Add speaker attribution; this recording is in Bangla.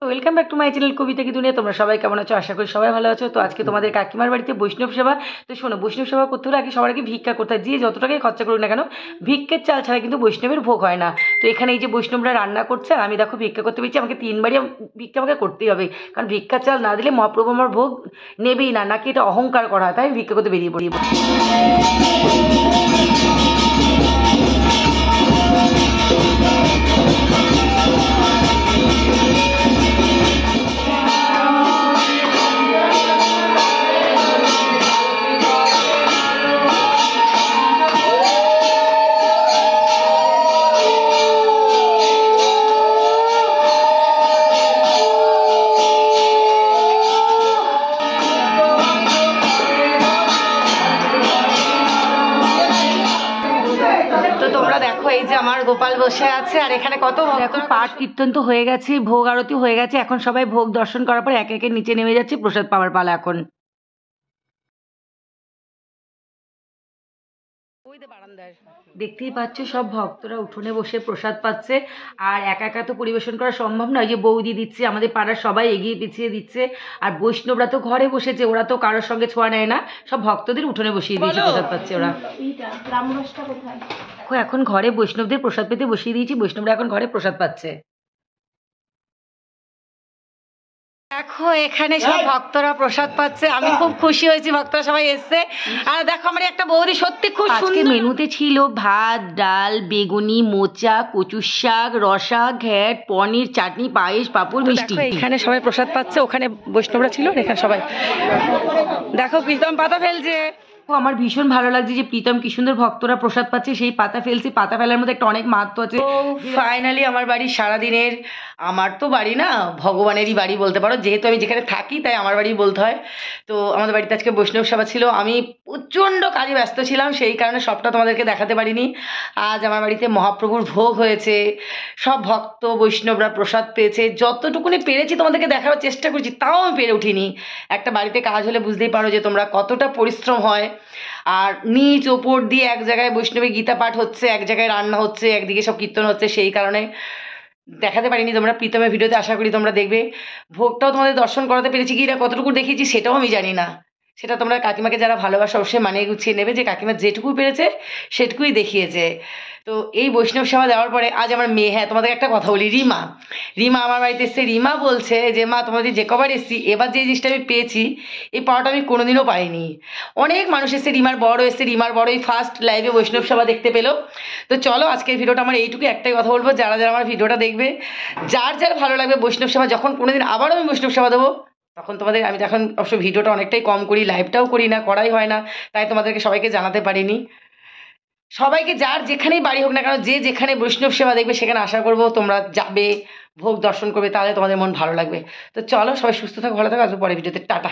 Speaker 1: Welcome back to my channel কবিতা কি দুনিয়া। তোমরা সবাই কেমন আছো? আশা করি সবাই ভালো আছো। তো আজকে তোমাদের কাকিমার বাড়িতে বৈষ্ণব সেবা। তো শোনো, বৈষ্ণব সেবা করতে হলে আগে সবার আগে ভিক্ষা করতে হয়। যে যত টাকাই খরচা করুক না কেন, ভিক্ষের চাল ছাড়া কিন্তু বৈষ্ণবের ভোগ হয় না। তো এখানে এই যে বৈষ্ণবরা রান্না করছে আর আমি দেখো ভিক্ষা করতে পেরেছি। আমাকে 3বারই ভিক্ষা আমাকে করতেই হবে, কারণ ভিক্ষার চাল না দিলে মহাপ্রভু আমার ভোগ নেবেই না। নাকি এটা অহংকার করা হয়, তাই আমি ভিক্ষা করতে বেরিয়ে পড়ি। তো তোমরা দেখো, এই যে আমার গোপাল বসে আছে আর এখানে কত দেখো পাঠ কীর্তন তো হয়ে গেছে, ভোগ আরতি হয়ে গেছে। এখন সবাই ভোগ দর্শন করার পর একে একে নিচে নেমে যাচ্ছে, প্রসাদ পাওয়ার পালা এখন। দেখতেই পাচ্ছ সব ভক্তরা উঠোনে বসে প্রসাদ পাচ্ছে। আর একা একা তো পরিবেশন করা সম্ভব নয়। যে বৌদি দিচ্ছে, আমাদের পাড়ার সবাই এগিয়ে পিছিয়ে দিচ্ছে। আর বৈষ্ণবরা তো ঘরে বসেছে, ওরা তো কারোর সঙ্গে ছোঁয়া নেয় না, সব ভক্তদের উঠোনে বসিয়ে দিয়েছে, প্রসাদ পাচ্ছে ওরা। দেখো এখন ঘরে বৈষ্ণবদের প্রসাদ পেতে বসিয়ে দিয়েছি, বৈষ্ণবরা এখন ঘরে প্রসাদ পাচ্ছে। দেখো এখানে সব ভক্তরা প্রসাদ পাচ্ছে, আমি খুব খুশি হয়েছি ভক্তরা সবাই এসছে। আর দেখো আমার একটা বৌদি সত্যি খুব সুন্দর। মেনুতে ছিল ভাত, ডাল, বেগুনি, মোচা, কচুর শাক, রসা, ঘ্যাট, পনির, চাটনি, পায়েস, পাঁপড়, মিষ্টি। এখানে সবাই প্রসাদ পাচ্ছে, ওখানে বৈষ্ণবরা ছিল, এখানে সবাই দেখো প্রীতম পাতা ফেলছে। আমার ভীষণ ভালো লাগছে যে প্রীতম কি সুন্দর ভক্তরা প্রসাদ পাচ্ছে, সেই পাতা ফেলছে। পাতা ফেলার মধ্যে একটা অনেক মাহাত্ম্য আছে। ফাইনালি আমার বাড়ি সারাদিনের, আমার তো বাড়ি না, ভগবানেরই বাড়ি বলতে পারো, যেহেতু আমি যেখানে থাকি তাই আমার বাড়ি বলতে হয়। তো আমাদের বাড়িতে আজকে বৈষ্ণব সেবা ছিল, আমি প্রচণ্ড কাজে ব্যস্ত ছিলাম, সেই কারণে সবটা তোমাদেরকে দেখাতে পারিনি। আজ আমার বাড়িতে মহাপ্রভুর ভোগ হয়েছে, সব ভক্ত বৈষ্ণবরা প্রসাদ পেয়েছে। যতটুকুনি পেরেছি তোমাদেরকে দেখাবার চেষ্টা করেছি, তাও আমি পেরে উঠিনি। একটা বাড়িতে কাজ হলে বুঝতেই পারো যে তোমরা কতটা পরিশ্রম হয়। আর নিচ ওপর দিয়ে এক জায়গায় বৈষ্ণবী গীতা পাঠ হচ্ছে, এক জায়গায় রান্না হচ্ছে, একদিকে সব কীর্তন হচ্ছে, সেই কারণে দেখাতে পারিনি। তোমরা প্রীতমের ভিডিওতে আশা করি তোমরা দেখবে। ভোগটাও তোমাদের দর্শন করাতে পেরেছি কি না, কতটুকু দেখিয়েছি সেটাও আমি জানি না। সেটা তোমরা কাকিমাকে যারা ভালোবাসা অবশ্যই মানিয়ে গুছিয়ে নেবে, যে কাকিমা যেটুকু পেরেছে সেটুকুই দেখিয়েছে। তো এই বৈষ্ণব সেবা দেওয়ার পরে আজ আমার মেয়ে, হ্যাঁ তোমাদের একটা কথা বলি, রিমা আমার বাড়িতে এসছে। রিমা বলছে যে মা তোমাদের যে কবার এসছি, এবার যে জিনিসটা আমি পেয়েছি এই পাওয়াটা আমি কোনোদিনও পাইনি। অনেক মানুষ এসছে, রিমার বড় এসছে, রিমার বড় এই ফার্স্ট লাইভে বৈষ্ণব সেবা দেখতে পেলো। তো চলো আজকের ভিডিওটা আমার এইটুকু, একটাই কথা বলবো, যারা যারা আমার ভিডিওটা দেখবে, যার যার ভালো লাগবে বৈষ্ণব সেবা, যখন কোনোদিন আবারও আমি বৈষ্ণব সেবা দেবো তখন তোমাদের, আমি এখন অবশ্য ভিডিওটা অনেকটাই কম করি, লাইভটাও করি না, করাই হয় না, তাই তোমাদেরকে সবাইকে জানাতে পারিনি। সবাইকে যার যেখানেই বাড়ি হোক না কেন, যে যেখানে বৈষ্ণব সেবা দেখবে সেখানে আশা করবো তোমরা যাবে, ভোগ দর্শন করবে, তাহলে তোমাদের মন ভালো লাগবে। তো চলো সবাই সুস্থ থাকো, ভালো থাকো, আসবো পরে ভিডিওতে, টাটা।